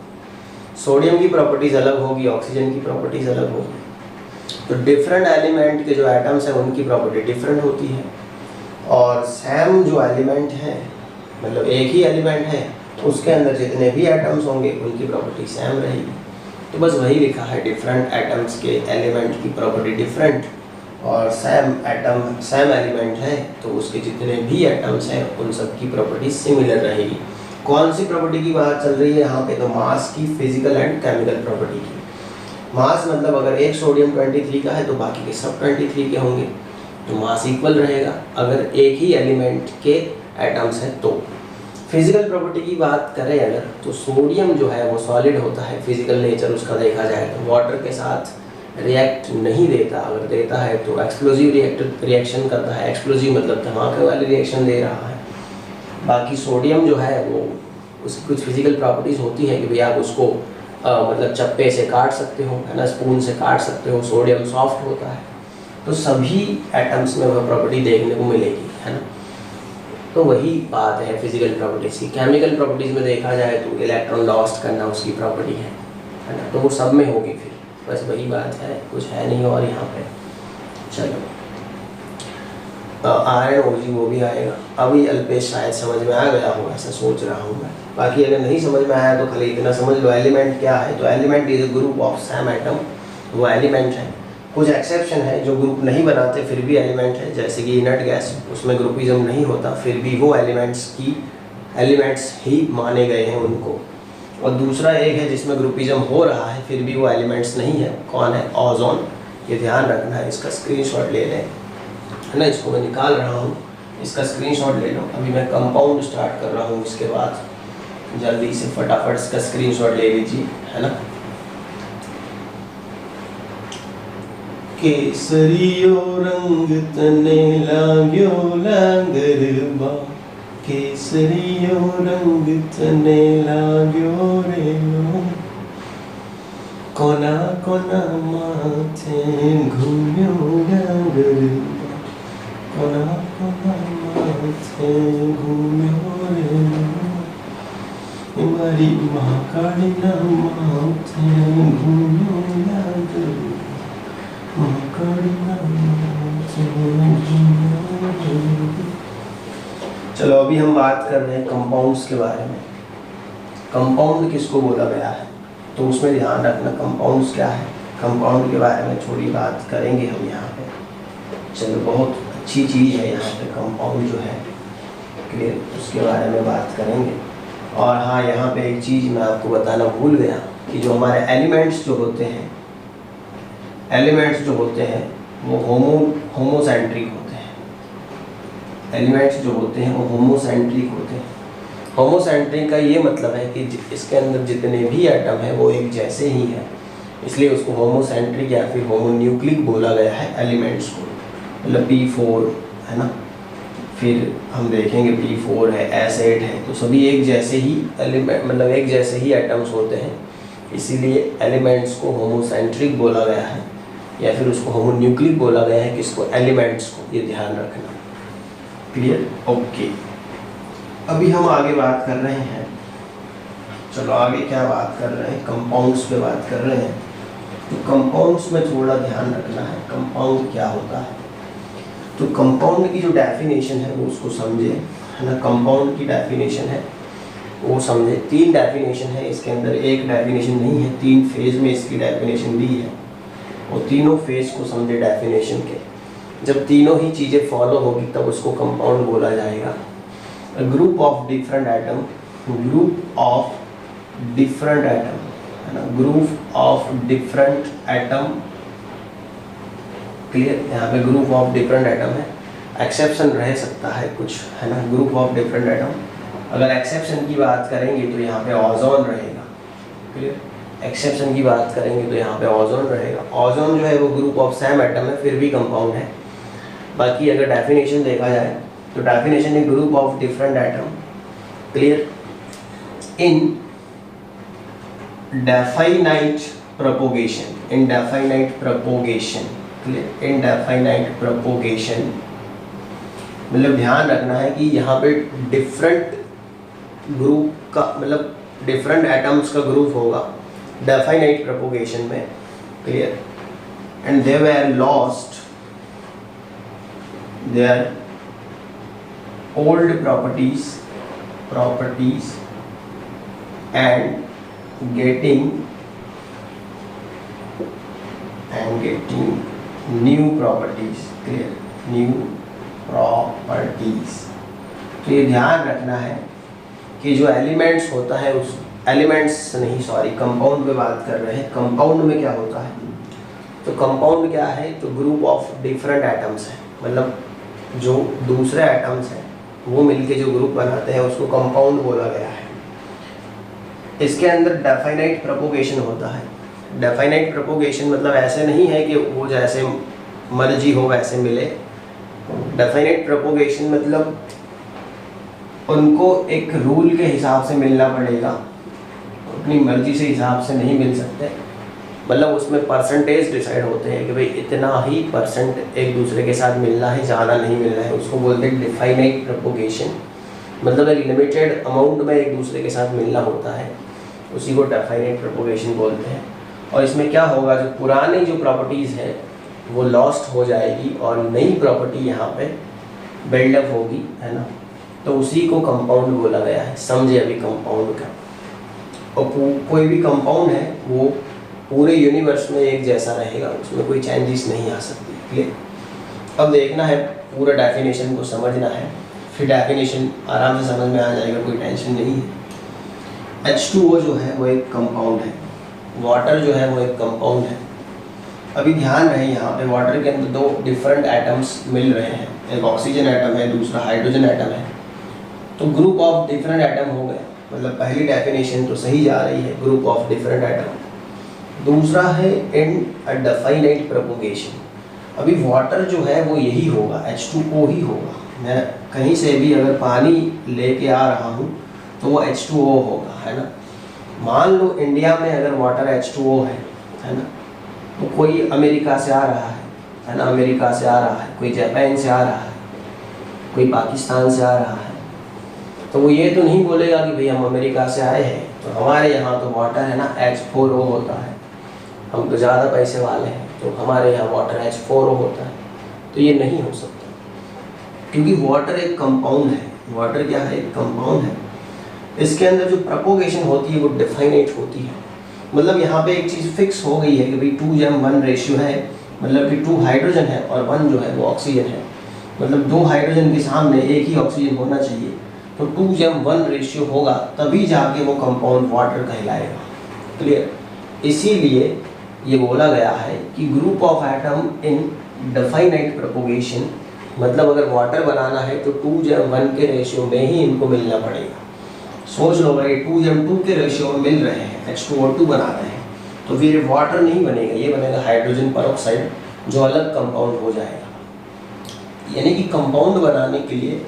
सोडियम की प्रॉपर्टीज़ अलग होगी, ऑक्सीजन की प्रॉपर्टीज़ अलग होगी। तो डिफरेंट एलिमेंट के जो एटम्स हैं उनकी प्रॉपर्टी डिफरेंट होती है। और सेम जो एलिमेंट है, मतलब एक ही एलिमेंट है, उसके अंदर जितने भी एटम्स होंगे उनकी प्रॉपर्टी सेम रहेगी। तो बस वही लिखा है, डिफरेंट एटम्स के एलिमेंट की प्रॉपर्टी डिफरेंट, और सेम एटम सेम एलिमेंट है तो उसके जितने भी एटम्स हैं उन सब की प्रॉपर्टी सिमिलर रहेगी। कौन सी प्रॉपर्टी की बात चल रही है यहाँ पे? तो मास की, फिजिकल एंड केमिकल प्रॉपर्टी की। मास मतलब अगर एक सोडियम 23 का है तो बाकी के सब 23 के होंगे, तो मास इक्वल रहेगा अगर एक ही एलिमेंट के एटम्स हैं तो। फिजिकल प्रॉपर्टी की बात करें अगर, तो सोडियम जो है वो सॉलिड होता है, फिजिकल नेचर उसका देखा जाए तो वाटर के साथ रिएक्ट नहीं देता, अगर देता है तो एक्सप्लोजिव रिएक्शन करता है। एक्सप्लोजिव मतलब धमाके वाली रिएक्शन दे रहा है। बाकी सोडियम जो है वो, उसकी कुछ फिजिकल प्रॉपर्टीज़ होती है कि भाई आप उसको मतलब चप्पे से काट सकते हो, है ना, स्पून से काट सकते हो। सोडियम सॉफ्ट होता है, तो सभी एटम्स में वह प्रॉपर्टी देखने को मिलेगी, है ना। तो वही बात है फिजिकल प्रॉपर्टीज़ की। केमिकल प्रॉपर्टीज़ में देखा जाए तो इलेक्ट्रॉन लॉस्ट करना उसकी प्रॉपर्टी है ना, तो वो सब में होगी फिर। बस वही बात है, कुछ है नहीं और यहाँ पे। चलो RNOG वो भी आएगा। अभी अल्पेश शायद समझ में आ गया हो, ऐसा सोच रहा हूँ मैं। बाकी अगर नहीं समझ में आया तो खाली इतना समझ लो एलिमेंट क्या है। तो element is a group of same atom, वो एलिमेंट है। कुछ एक्सेप्शन है जो ग्रुप नहीं बनाते फिर भी एलिमेंट है, जैसे कि इनर्ट गैस, उसमें ग्रुपिज्म नहीं होता फिर भी वो एलिमेंट्स ही माने गए हैं उनको। और दूसरा एक है जिसमें ग्रुपिज्म हो रहा है फिर भी वो एलिमेंट्स नहीं है। कौन है? ओजोन। ये ध्यान रखना है, इसका स्क्रीनशॉट ले लें, है ना। इसको मैं निकाल रहा हूँ, इसका स्क्रीनशॉट ले लो। अभी मैं कंपाउंड स्टार्ट कर रहा हूँ, इसके बाद जल्दी से फटाफट इसका स्क्रीनशॉट ले लीजिए, है ना। केसरियो रंग तने लाग्यो लांगरबा, केसरियो रंग तने लाग्यो रे लो, कोना कोना माथे घूम्यो लांगरबा, कोना कोना माथे घूम्यो रे लो, मारी महाकालीना माथे घूम्यो लांगरबा। चलो अभी हम बात कर रहे हैं कंपाउंड्स के बारे में। कंपाउंड किसको बोला गया है, तो उसमें ध्यान रखना कंपाउंड्स क्या है। कंपाउंड के बारे में थोड़ी बात करेंगे हम यहाँ पे। चलो बहुत अच्छी चीज़ है यहाँ पे कंपाउंड जो है, क्लियर, उसके बारे में बात करेंगे। और हाँ, यहाँ पे एक चीज़ मैं आपको बताना भूल गया कि जो हमारे एलिमेंट्स जो होते हैं वो होमोसेंट्रिक होते हैं। एलिमेंट्स जो होते हैं वो होमोसेंट्रिक होते हैं। होमोसेंट्रिक का ये मतलब है कि इसके अंदर जितने भी एटम हैं वो एक जैसे ही हैं, इसलिए उसको होमोसेंट्रिक या फिर होमोन्यूक्लिक बोला गया है एलिमेंट्स को। मतलब P4 है ना, फिर हम देखेंगे P4 है, S8 है, तो सभी एक जैसे ही एलिमेंट, मतलब एक जैसे ही एटम्स होते हैं, इसीलिए एलिमेंट्स को होमोसेंट्रिक बोला गया है या फिर उसको होमोन्यूक्लिक बोला गया है, किसको? एलिमेंट्स को। ये ध्यान रखना, क्लियर, ओके। अभी हम आगे बात कर रहे हैं, चलो आगे क्या बात कर रहे हैं, कंपाउंड्स पे बात कर रहे हैं। तो कंपाउंड्स में थोड़ा ध्यान रखना है, कंपाउंड क्या होता है। तो कंपाउंड की जो डेफिनेशन है वो उसको समझे, है ना। कंपाउंड की डेफिनेशन है वो समझे। 3 डेफिनेशन है इसके अंदर, एक डेफिनेशन नहीं है, 3 फेज में इसकी डेफिनेशन दी है और तीनों फेज को समझे डेफिनेशन के। जब तीनों ही चीज़ें फॉलो होगी तब उसको कंपाउंड बोला जाएगा। Group of different atom, group of different atom, है ना, group of different atom, clear. यहाँ पे ग्रुप ऑफ डिफरेंट एटम है, एक्सेप्शन रह सकता है कुछ, है ना। ग्रुप ऑफ डिफरेंट एटम, अगर एक्सेप्शन की बात करेंगे तो यहाँ पे ओजोन रहेगा, क्लियर। एक्सेप्शन की बात करेंगे तो यहाँ पे ओजोन रहेगा। ओजोन जो है वो ग्रुप ऑफ सेम एटम है, फिर भी कंपाउंड है। बाकी अगर डेफिनेशन देखा जाए तो डेफिनेशन है group of different atom, clear, in definite propagation, in definite propagation, clear, in definite propagation. मतलब ध्यान रखना है कि यहाँ पे डिफरेंट ग्रुप का, मतलब डिफरेंट एटम्स का ग्रुप होगा डेफाइनाइट प्रोपोगेशन में, clear. And they were lost their old properties and getting new properties, clear, new properties. तो ये ध्यान रखना है कि जो एलिमेंट्स होता है उस कंपाउंड पे बात कर रहे हैं। कंपाउंड में क्या होता है, तो कंपाउंड क्या है, तो ग्रुप ऑफ डिफरेंट एटम्स है, मतलब जो दूसरे एटम्स हैं वो मिलके जो ग्रुप बनाते हैं उसको कंपाउंड बोला गया है। इसके अंदर डेफाइनाइट प्रोपोगेशन होता है। डेफाइनाइट प्रोपोगेशन मतलब ऐसे नहीं है कि वो जैसे मर्जी हो वैसे मिले। डेफाइनाइट प्रोपोगेशन मतलब उनको एक रूल के हिसाब से मिलना पड़ेगा, अपनी मर्जी से हिसाब से नहीं मिल सकते। मतलब उसमें परसेंटेज डिसाइड होते हैं कि भाई इतना ही परसेंट एक दूसरे के साथ मिलना है, ज़्यादा नहीं मिलना है, उसको बोलते हैं डिफाइनाइट प्रोपोगेशन। मतलब एक लिमिटेड अमाउंट में एक दूसरे के साथ मिलना होता है, उसी को डेफाइनाइट प्रोपोगेशन बोलते हैं। और इसमें क्या होगा, जो पुरानी जो प्रॉपर्टीज़ है वो लॉस्ट हो जाएगी और नई प्रॉपर्टी यहाँ पे बिल्डअप होगी, है ना। तो उसी को कंपाउंड बोला गया है। समझे अभी कंपाउंड का। और कोई भी कंपाउंड है वो पूरे यूनिवर्स में एक जैसा रहेगा, उसमें कोई चेंजेस नहीं आ सकती। क्लियर। अब देखना है, पूरा डेफिनेशन को समझना है, फिर डेफिनेशन आराम से समझ में आ जाएगा, कोई टेंशन नहीं है। H2O जो है वो एक कंपाउंड है, वाटर जो है वो एक कंपाउंड है। अभी ध्यान रहे, यहाँ पे वाटर के अंदर दो डिफरेंट एटम्स मिल रहे हैं, एक ऑक्सीजन एटम है, दूसरा हाइड्रोजन एटम है। तो ग्रुप ऑफ डिफरेंट एटम हो गए, मतलब पहली डेफिनेशन तो सही जा रही है, ग्रुप ऑफ डिफरेंट एटम। दूसरा है इन अ डेफिनाइट प्रोपोगेशन। अभी वाटर जो है वो यही होगा, H2O ही होगा। मैं कहीं से भी अगर पानी लेके आ रहा हूँ तो वो H2O होगा, है ना। मान लो इंडिया में अगर वाटर H2O है ना, तो कोई अमेरिका से आ रहा है ना, अमेरिका से आ रहा है, कोई जापान से आ रहा है, कोई पाकिस्तान से आ रहा है, तो वो ये तो नहीं बोलेगा कि भाई हम अमेरिका से आए हैं तो हमारे यहाँ तो वाटर है ना H4O होता है, हम तो ज़्यादा पैसे वाले हैं तो हमारे यहाँ वाटर H4O होता है। तो ये नहीं हो सकता, क्योंकि वाटर एक कंपाउंड है। वाटर क्या है? एक कंपाउंड है। इसके अंदर जो प्रोपोगेशन होती है वो डिफाइनेट होती है। मतलब यहाँ पे एक चीज़ फिक्स हो गई है कि भाई 2:1 रेशियो है, मतलब कि 2 हाइड्रोजन है और 1 जो है वो ऑक्सीजन है। मतलब 2 हाइड्रोजन के सामने एक ही ऑक्सीजन होना चाहिए, तो 2:1 रेशियो होगा, तभी जाके वो कंपाउंड वाटर कहलाएगा। क्लियर। इसीलिए ये बोला गया है कि group of atom in definite propagation, मतलब अगर वाटर बनाना है तो 2:1 के रेशियो में ही इनको मिलना पड़ेगा। सोच लो भाई 2:2 के रेशियो में मिल रहे हैं, H2O2 बना रहे हैं, तो फिर वाटर नहीं बनेगा, ये बनेगा हाइड्रोजन पेरोक्साइड, जो अलग कंपाउंड हो जाएगा। यानी कि कंपाउंड बनाने के लिए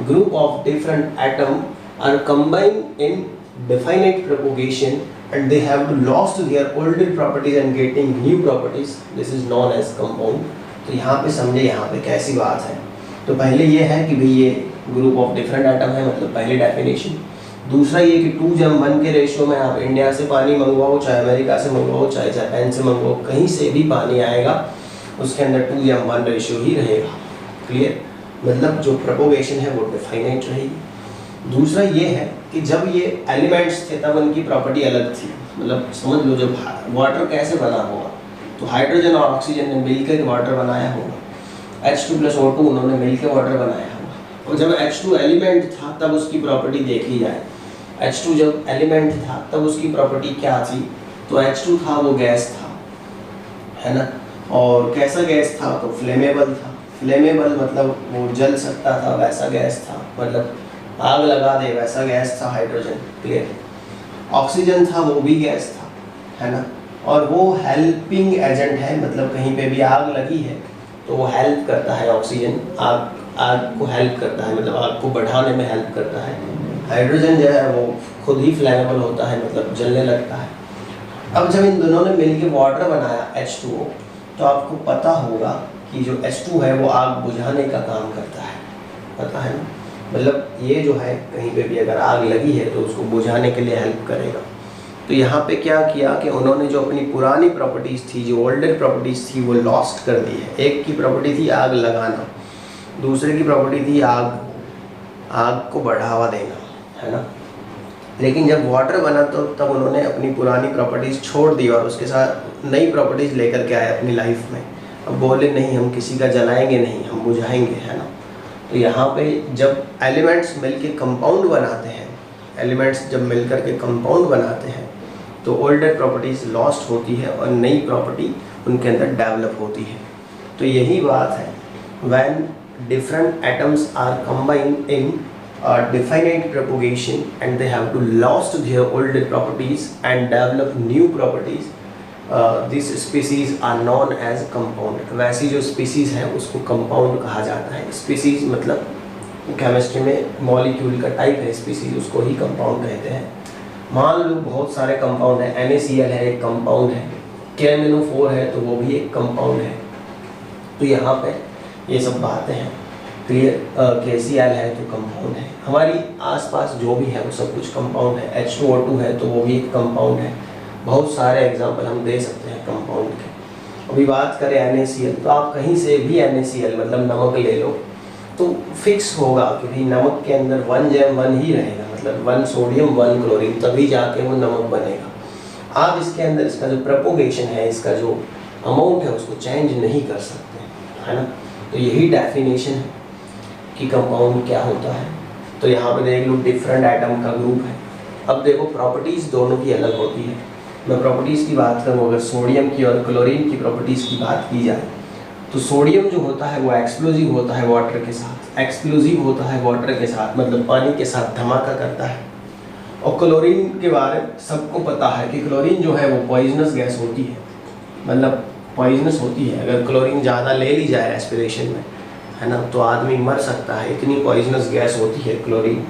group of different atom are combined in definite propagation and they have to lost their older properties and getting new properties. This is known as compound. तो यहाँ पे समझे, यहाँ पे कैसी बात है। तो पहले ये है कि भाई ये ग्रुप ऑफ डिफरेंट एटम है, मतलब पहली डेफिनेशन। दूसरा ये कि 2:1 के रेशियो में आप इंडिया से पानी मंगवाओ, चाहे अमेरिका से मंगवाओ, चाहे जापान से मंगवाओ, कहीं से भी पानी आएगा उसके अंदर 2:1 रेशियो ही रहेगा। क्लियर। मतलब जो प्रोपोगेशन है वो डिफाइनाइट रहेगी। दूसरा ये है कि जब ये एलिमेंट्स थे तब उनकी प्रॉपर्टी अलग थी। मतलब समझ लो जब वाटर कैसे बना होगा, तो हाइड्रोजन और ऑक्सीजन ने मिलकर वाटर बनाया होगा, H2+O2 उन्होंने मिलकर वाटर बनाया होगा। और जब H2 एलिमेंट था तब उसकी प्रॉपर्टी देखी जाए, H2 जब एलिमेंट था तब उसकी प्रॉपर्टी क्या थी, तो H2 था वो गैस था, है ना। और कैसा गैस था? तो फ्लेमेबल था। फ्लेमेबल मतलब वो जल सकता था, वैसा गैस था, मतलब आग लगा दे वैसा गैस था हाइड्रोजन। क्लियर। ऑक्सीजन था वो भी गैस था, है ना। और वो हेल्पिंग एजेंट है, मतलब कहीं पे भी आग लगी है तो वो हेल्प करता है, ऑक्सीजन आग को हेल्प करता है, मतलब आग को बढ़ाने में हेल्प करता है। हाइड्रोजन जो है वो खुद ही फ्लेमेबल होता है, मतलब जलने लगता है। अब जब इन दोनों ने मिलकर वाटर बनाया H2O, तो आपको पता होगा कि जो H2 है वो आग बुझाने का काम करता है, पता है ना। मतलब ये जो है कहीं पे भी अगर आग लगी है तो उसको बुझाने के लिए हेल्प करेगा। तो यहाँ पे क्या किया कि उन्होंने जो अपनी पुरानी प्रॉपर्टीज़ थी, जो ओल्डर प्रॉपर्टीज़ थी, वो लॉस्ट कर दी है। एक की प्रॉपर्टी थी आग लगाना, दूसरे की प्रॉपर्टी थी आग को बढ़ावा देना, है ना। लेकिन जब वाटर बना तो तब उन्होंने अपनी पुरानी प्रॉपर्टीज़ छोड़ दी और उसके साथ नई प्रॉपर्टीज़ लेकर के आए अपनी लाइफ में। अब बोले नहीं हम किसी का जलाएंगे नहीं, हम बुझाएंगे, है ना। तो यहाँ पे जब एलिमेंट्स मिलके कंपाउंड बनाते हैं, एलिमेंट्स जब मिलकर के कंपाउंड बनाते हैं तो ओल्डर प्रॉपर्टीज़ लॉस्ट होती है और नई प्रॉपर्टी उनके अंदर डेवलप होती है। तो यही बात है, when different atoms are combined in definite propagation and they have to lost their older properties and develop new properties, these species are known as compound। वैसी जो species है उसको compound कहा जाता है। species मतलब केमिस्ट्री में मॉलिक्यूल का टाइप है, species उसको ही compound कहते हैं। मान लो बहुत सारे compound है, NaCl है एक compound है, KMnO4 है तो वो भी एक compound है। तो यहाँ पे ये सब बातें हैं। क्लियर। KCl है तो कंपाउंड है, हमारी आसपास जो भी है वो सब कुछ कंपाउंड है। H2O2 है तो वो भी एक कंपाउंड है। बहुत सारे एग्जांपल हम दे सकते हैं कंपाउंड के। अभी बात करें NaCl, तो आप कहीं से भी NaCl मतलब नमक ले लो तो फिक्स होगा कि भाई नमक के अंदर 1 ही रहेगा, मतलब 1 सोडियम 1 क्लोरीन, तभी जाके वो नमक बनेगा। आप इसके अंदर इसका जो प्रोपोगेशन है, इसका जो अमाउंट है उसको चेंज नहीं कर सकते, है ना। तो यही डेफिनेशन है कि कंपाउंड क्या होता है। तो यहाँ पे देख लो डिफरेंट एटम का ग्रुप है। अब देखो प्रॉपर्टीज़ दोनों की अलग होती है। मैं प्रॉपर्टीज़ की बात करूँ, अगर सोडियम की और क्लोरीन की प्रॉपर्टीज़ की बात की जाए तो सोडियम जो होता है वो एक्सप्लोजिव होता है वाटर के साथ, एक्सप्लोजिव होता है वाटर के साथ, मतलब पानी के साथ धमाका करता है। और क्लोरीन के बारे में सबको पता है कि क्लोरीन जो है वो पॉइजनस गैस होती है, मतलब पॉइजनस होती है। अगर क्लोरीन ज़्यादा ले ली जाए रेस्पिरेशन में, है ना, तो आदमी मर सकता है, इतनी पॉइजनस गैस होती है क्लोरीन।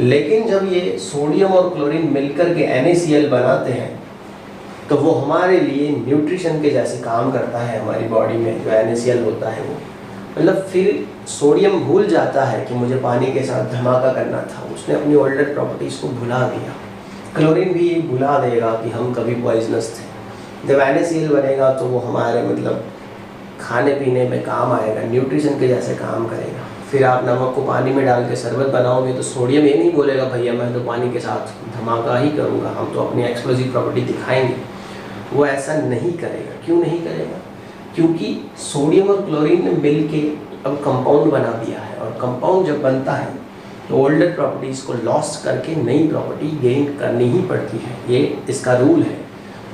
लेकिन जब ये सोडियम और क्लोरीन मिलकर के NaCl बनाते हैं तो वो हमारे लिए न्यूट्रिशन के जैसे काम करता है। हमारी बॉडी में जो NaCl होता है वो, मतलब फिर सोडियम भूल जाता है कि मुझे पानी के साथ धमाका करना था, उसने अपनी ओल्डर प्रॉपर्टीज़ को भुला दिया। क्लोरीन भी ये भुला देगा कि हम कभी पॉइजनस थे। जब NaCl बनेगा तो वो हमारे मतलब खाने पीने में काम आएगा, न्यूट्रिशन के जैसे काम करेगा। फिर आप नमक को पानी में डाल के शरबत बनाओगे तो सोडियम ये नहीं बोलेगा भैया मैं तो पानी के साथ धमाका ही करूँगा, हम तो अपनी एक्सप्लोजिव प्रॉपर्टी दिखाएंगे। वो ऐसा नहीं करेगा। क्यों नहीं करेगा? क्योंकि सोडियम और क्लोरीन ने मिल के अब कंपाउंड बना दिया है, और कंपाउंड जब बनता है तो ओल्डर प्रॉपर्टीज़ को लॉस्ट करके नई प्रॉपर्टी गेन करनी ही पड़ती है, ये इसका रूल है।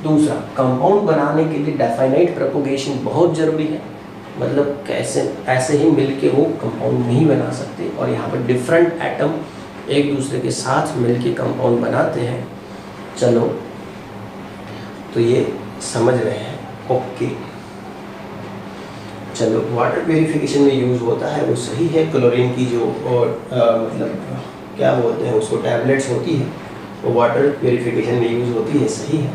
दूसरा, कंपाउंड बनाने के लिए डेफिनाइट प्रोपोगेशन बहुत ज़रूरी है, मतलब कैसे ऐसे ही मिल के वो कंपाउंड नहीं बना सकते। और यहाँ पर डिफरेंट एटम एक दूसरे के साथ मिल के कंपाउंड बनाते हैं। चलो तो ये समझ रहे हैं, ओके। चलो, वाटर प्योरीफिकेशन में यूज़ होता है वो सही है। क्लोरीन की जो मतलब क्या बोलते हैं उसको, टैबलेट्स होती है, वो वाटर प्योरीफिकेशन में यूज़ होती है, सही है।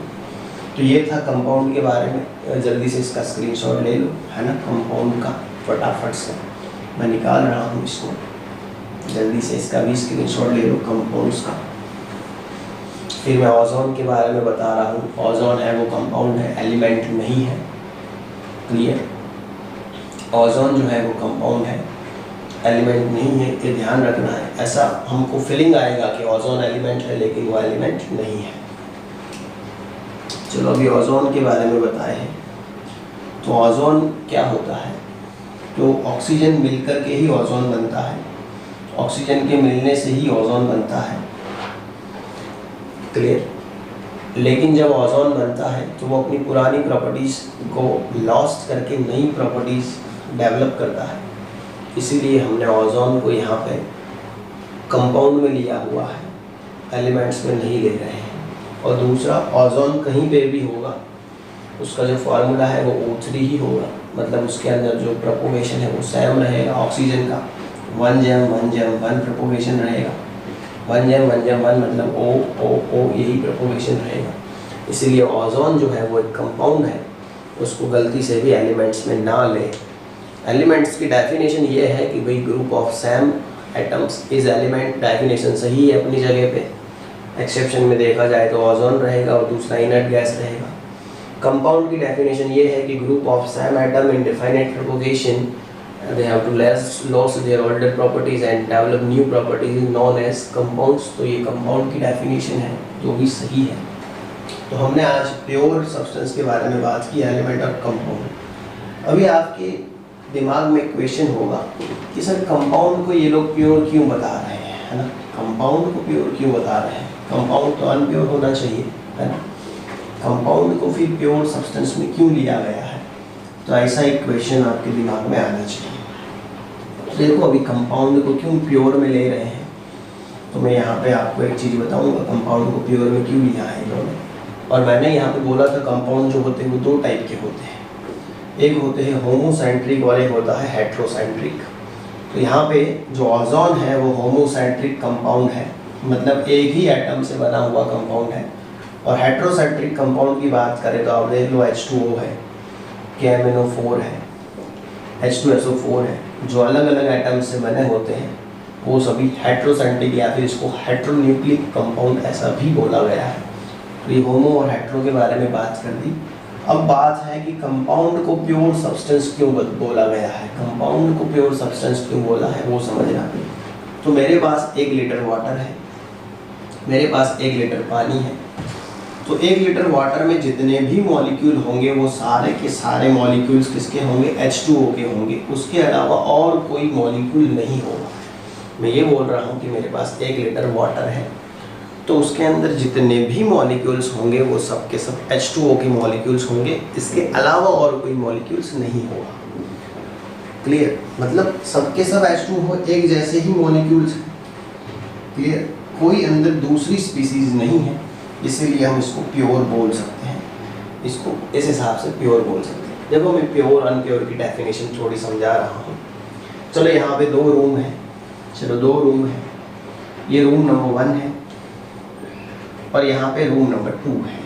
तो ये था कंपाउंड के बारे में। जल्दी से इसका स्क्रीनशॉट ले लो, है ना, कंपाउंड का फटाफट से मैं निकाल रहा हूँ इसको। जल्दी से इसका भी स्क्रीनशॉट ले लो कंपाउंड्स का। फिर मैं ओजोन के बारे में बता रहा हूँ। ओजोन है वो कंपाउंड है, एलिमेंट नहीं है। क्लियर? ओजोन जो है वो कंपाउंड है, एलिमेंट नहीं है, ये ध्यान रखना है। ऐसा हमको फीलिंग आएगा कि ओजोन एलिमेंट है, लेकिन वो एलिमेंट नहीं है। चलो अभी ओजोन के बारे में बताए हैं। तो ओजोन क्या होता है? तो ऑक्सीजन मिलकर के ही ओजोन बनता है, ऑक्सीजन के मिलने से ही ओजोन बनता है। क्लियर? लेकिन जब ओजोन बनता है तो वो अपनी पुरानी प्रॉपर्टीज़ को लॉस्ट करके नई प्रॉपर्टीज़ डेवलप करता है। इसीलिए हमने ओजोन को यहाँ पे कंपाउंड में लिया हुआ है, एलिमेंट्स में नहीं ले रहे हैं। और दूसरा, ओजोन कहीं पे भी होगा उसका जो फार्मूला है वो O3 ही होगा, मतलब उसके अंदर जो प्रोपोगेशन है वो सेम रहेगा। ऑक्सीजन का 1 प्रोपोगेशन रहेगा, 1 मतलब O यही प्रोपोगेशन रहेगा। इसीलिए ओजोन जो है वो एक कंपाउंड है, उसको गलती से भी एलिमेंट्स में ना ले। एलिमेंट्स की डेफिनेशन ये है कि भाई group of same atoms is element. Definition सही है अपनी जगह पे। एक्सेप्शन में देखा जाए तो ओजोन रहेगा और दूसरा इनर्ट गैस रहेगा। कंपाउंड की डेफिनेशन ये है कि group of same atom in definite propagation they have to lose their older properties and develop new properties known as compounds। तो ये कंपाउंड की डेफिनेशन है जो भी सही है। तो हमने आज प्योर सब्सटेंस के बारे में बात की, एलिमेंट और कंपाउंड। अभी आपके दिमाग में क्वेश्चन होगा कि सर कंपाउंड को ये लोग प्योर क्यों बता रहे हैं, है ना, कंपाउंड को प्योर क्यों बता रहे हैं? कंपाउंड तो अनप्योर होना चाहिए, है ना, कंपाउंड को फिर प्योर सब्सटेंस में क्यों लिया गया है? तो ऐसा एक क्वेश्चन आपके दिमाग में आना चाहिए। देखो अभी कंपाउंड को क्यों प्योर में ले रहे हैं, तो मैं यहाँ पे आपको एक चीज़ बताऊँगा, कंपाउंड को प्योर में क्यों लिया है इन्होंने। और मैंने यहाँ पे बोला था कंपाउंड जो होते हैं वो 2 टाइप के होते हैं, एक होते हैं होमोसेंट्रिक और एक होता है हेट्रोसेंट्रिक। तो यहाँ पे जो ओजोन है वो होमोसेंट्रिक कंपाउंड है, मतलब एक ही एटम से बना हुआ कंपाउंड है। और हेट्रोसेंट्रिक कंपाउंड की बात करें तो आप देख लो H2O है, KMnO4 है, H2SO4 है, जो अलग अलग एटम से बने होते हैं वो सभी हेट्रोसेंट्रिक या फिर इसको हेट्रोन्यूक्लिक कंपाउंड ऐसा भी बोला गया है। तो ये होमो और हेट्रो के बारे में बात कर दी। अब बात है कि कंपाउंड को प्योर सब्सटेंस क्यों बोला गया है, कंपाउंड को प्योर सब्सटेंस क्यों बोला है वो समझना। तो मेरे पास 1 लीटर वाटर है, मेरे पास 1 लीटर पानी है, तो 1 लीटर वाटर में जितने भी मॉलिक्यूल होंगे वो सारे के सारे मॉलिक्यूल्स किसके होंगे, H2O के होंगे, उसके अलावा और कोई मॉलिक्यूल नहीं होगा। मैं ये बोल रहा हूँ कि मेरे पास 1 लीटर वाटर है, तो उसके अंदर जितने भी मॉलिक्यूल्स होंगे वो सब के सब H2O के मॉलिक्यूल्स होंगे, इसके अलावा और कोई मॉलिक्यूल्स नहीं होगा। क्लियर, मतलब सबके सब H2O एक जैसे ही मॉलिक्यूल्स हैं। क्लियर, कोई अंदर दूसरी स्पीसीज नहीं है, इसीलिए हम इसको प्योर बोल सकते हैं, इसको इस हिसाब से प्योर बोल सकते हैं। देखो मैं प्योर अनप्योर की डेफिनेशन थोड़ी समझा रहा हूँ। चलो यहाँ पे 2 रूम है, चलो 2 रूम है, ये रूम नंबर 1 है और यहाँ पे रूम नंबर 2 है।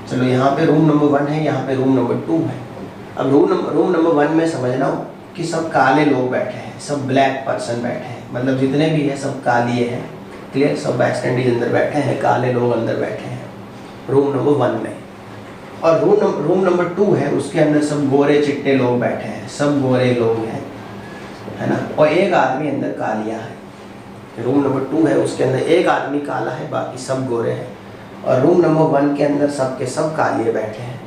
चलो यहाँ पे रूम नंबर 1 है, यहाँ पे रूम नंबर 2 है। अब रूम नंबर 1 में समझना हो कि सब काले लोग बैठे हैं, सब ब्लैक पर्सन बैठे हैं, मतलब जितने भी हैं सब कालिए हैं। क्लियर, सब वेस्ट इंडीज अंदर बैठे हैं, काले लोग अंदर बैठे हैं रूम नंबर 1 में। और रूम नंबर 2 है, उसके अंदर सब गोरे चिट्टे लोग बैठे हैं, सब गोरे लोग हैं, है ना, और एक आदमी अंदर कालिया है। रूम नंबर 2 है, उसके अंदर एक आदमी काला है, बाकी सब गोरे हैं। और रूम नंबर 1 के अंदर सब के सब कालिए बैठे हैं।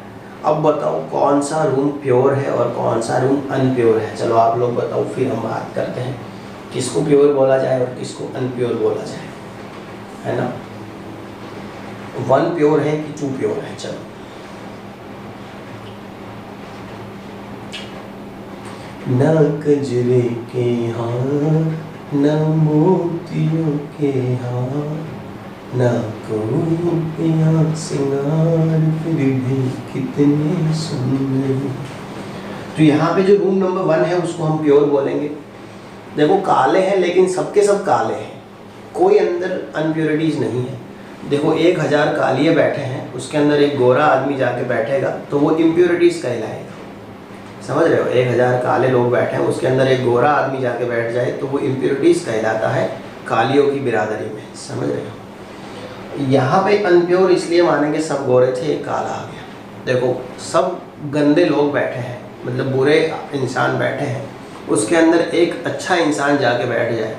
अब बताओ कौन सा रूम प्योर है और कौन सा रूम अनप्योर है। चलो आप लोग बताओ, फिर हम बात करते हैं किसको प्योर बोला जाए और किसको अनप्योर बोला जाए, है ना। 1 प्योर है कि 2 प्योर है। चलो न कजरे के हार, न मोतियों के हार, न कोई सिंगार, फिर भी कितने सुंदर। तो यहाँ पे जो रूम नंबर 1 है उसको हम प्योर बोलेंगे। देखो काले हैं लेकिन सबके सब काले हैं, कोई अंदर अनप्योरिटीज नहीं है। देखो 1000 कालिए बैठे हैं, उसके अंदर एक गोरा आदमी जाके बैठेगा तो वो इम्प्योरिटीज कहलाएगा। समझ रहे हो, 1000 काले लोग बैठे हैं, उसके अंदर एक गोरा आदमी जाके बैठ जाए तो वो इम्प्योरिटीज कहलाता है कालियों की बिरादरी में। समझ रहे हो, यहाँ पे अनप्योर इसलिए मानेंगे सब गोरे थे, एक काला आ गया। देखो सब गंदे लोग बैठे हैं, मतलब बुरे इंसान बैठे हैं, उसके अंदर एक अच्छा इंसान जाके बैठ जाए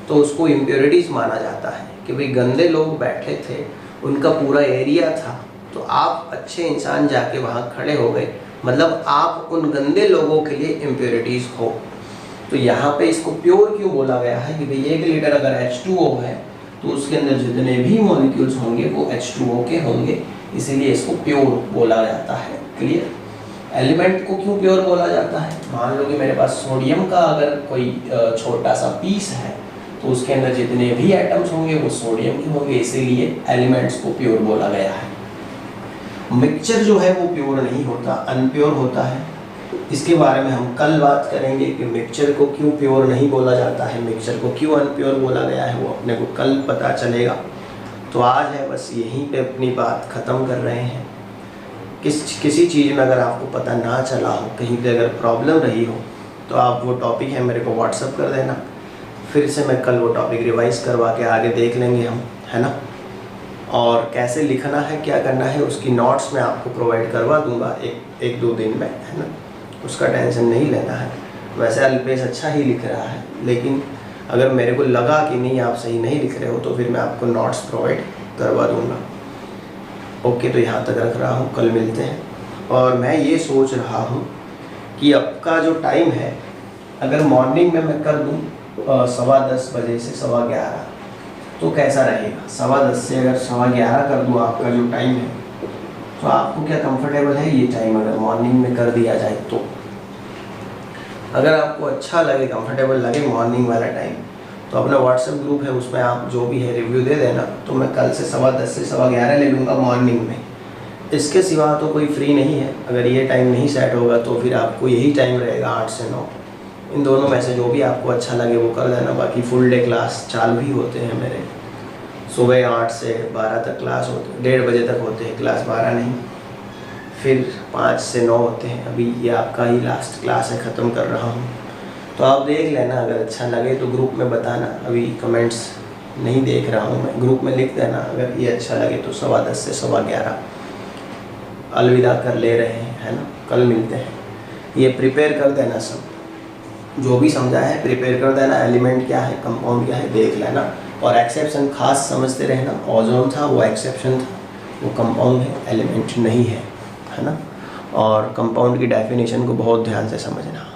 तो उसको इम्प्योरिटीज माना जाता है कि भाई गंदे लोग बैठे थे, उनका पूरा एरिया था, तो आप अच्छे इंसान जाके वहाँ खड़े हो गए, मतलब आप उन गंदे लोगों के लिए इम्प्योरिटीज हो। तो यहाँ पे इसको प्योर क्यों बोला गया है कि भाई 1 लीटर अगर H2O है तो उसके अंदर जितने भी मॉलिक्यूल्स होंगे वो H2O के होंगे, इसीलिए इसको प्योर बोला जाता है। क्लियर। एलिमेंट को क्यों प्योर बोला जाता है, मान लो कि मेरे पास सोडियम का अगर कोई छोटा सा पीस है तो उसके अंदर जितने भी एटम्स होंगे वो सोडियम के होंगे, इसीलिए एलिमेंट्स को प्योर बोला गया है। मिक्सचर जो है वो प्योर नहीं होता, अनप्योर होता है। इसके बारे में हम कल बात करेंगे कि मिक्सचर को क्यों प्योर नहीं बोला जाता है, मिक्सचर को क्यों अनप्योर बोला गया है, वो अपने को कल पता चलेगा। तो आज है बस यहीं पे अपनी बात ख़त्म कर रहे हैं। किसी चीज़ में अगर आपको पता ना चला हो, कहीं पे अगर प्रॉब्लम रही हो, तो आप वो टॉपिक है मेरे को व्हाट्सअप कर देना, फिर से मैं कल वो टॉपिक रिवाइज़ करवा के आगे देख लेंगे हम, है ना। और कैसे लिखना है, क्या करना है, उसकी नोट्स मैं आपको प्रोवाइड करवा दूंगा एक 2 दिन में, है ना, उसका टेंशन नहीं लेना है। वैसे अल्पेश अच्छा ही लिख रहा है, लेकिन अगर मेरे को लगा कि नहीं आप सही नहीं लिख रहे हो तो फिर मैं आपको नोट्स प्रोवाइड करवा दूंगा। ओके, तो यहाँ तक रख रहा हूँ, कल मिलते हैं। और मैं ये सोच रहा हूँ कि अब का जो टाइम है, अगर मॉर्निंग में मैं कर दूँ 10:15 बजे से 11:15, तो कैसा रहेगा। 10:15 से अगर 11:15 कर दूँ आपका जो टाइम है, तो आपको क्या कंफर्टेबल है ये टाइम अगर मॉर्निंग में कर दिया जाए तो? अगर आपको अच्छा लगे, कंफर्टेबल लगे मॉर्निंग वाला टाइम, तो अपना व्हाट्सएप ग्रुप है उसमें आप जो भी है रिव्यू दे देना, तो मैं कल से 10:15 से 11:15 ले लूँगा मॉर्निंग में। इसके सिवा तो कोई फ्री नहीं है। अगर ये टाइम नहीं सेट होगा तो फिर आपको यही टाइम रहेगा 8 से 9। इन दोनों में से जो भी आपको अच्छा लगे वो कर लेना। बाकी फुल डे क्लास चालू ही होते हैं मेरे, सुबह 8 से 12 तक क्लास होते हैं, 1:30 बजे तक होते हैं क्लास, 12 नहीं, फिर 5 से 9 होते हैं। अभी ये आपका ही लास्ट क्लास है, ख़त्म कर रहा हूँ, तो आप देख लेना। अगर अच्छा लगे तो ग्रुप में बताना, अभी कमेंट्स नहीं देख रहा हूँ मैं, ग्रुप में लिख देना अगर ये अच्छा लगे तो 10:15 से 11:15 अलविदा कर ले रहे हैं, है ना, कल मिलते हैं। ये प्रिपेयर कर देना, सब जो भी समझा है प्रिपेयर कर देना, एलिमेंट क्या है, कंपाउंड क्या है देख लेना, और एक्सेप्शन खास समझते रहना। ओजोन था वो एक्सेप्शन था, वो कंपाउंड है, एलिमेंट नहीं है, है ना। और कंपाउंड की डेफिनेशन को बहुत ध्यान से समझना।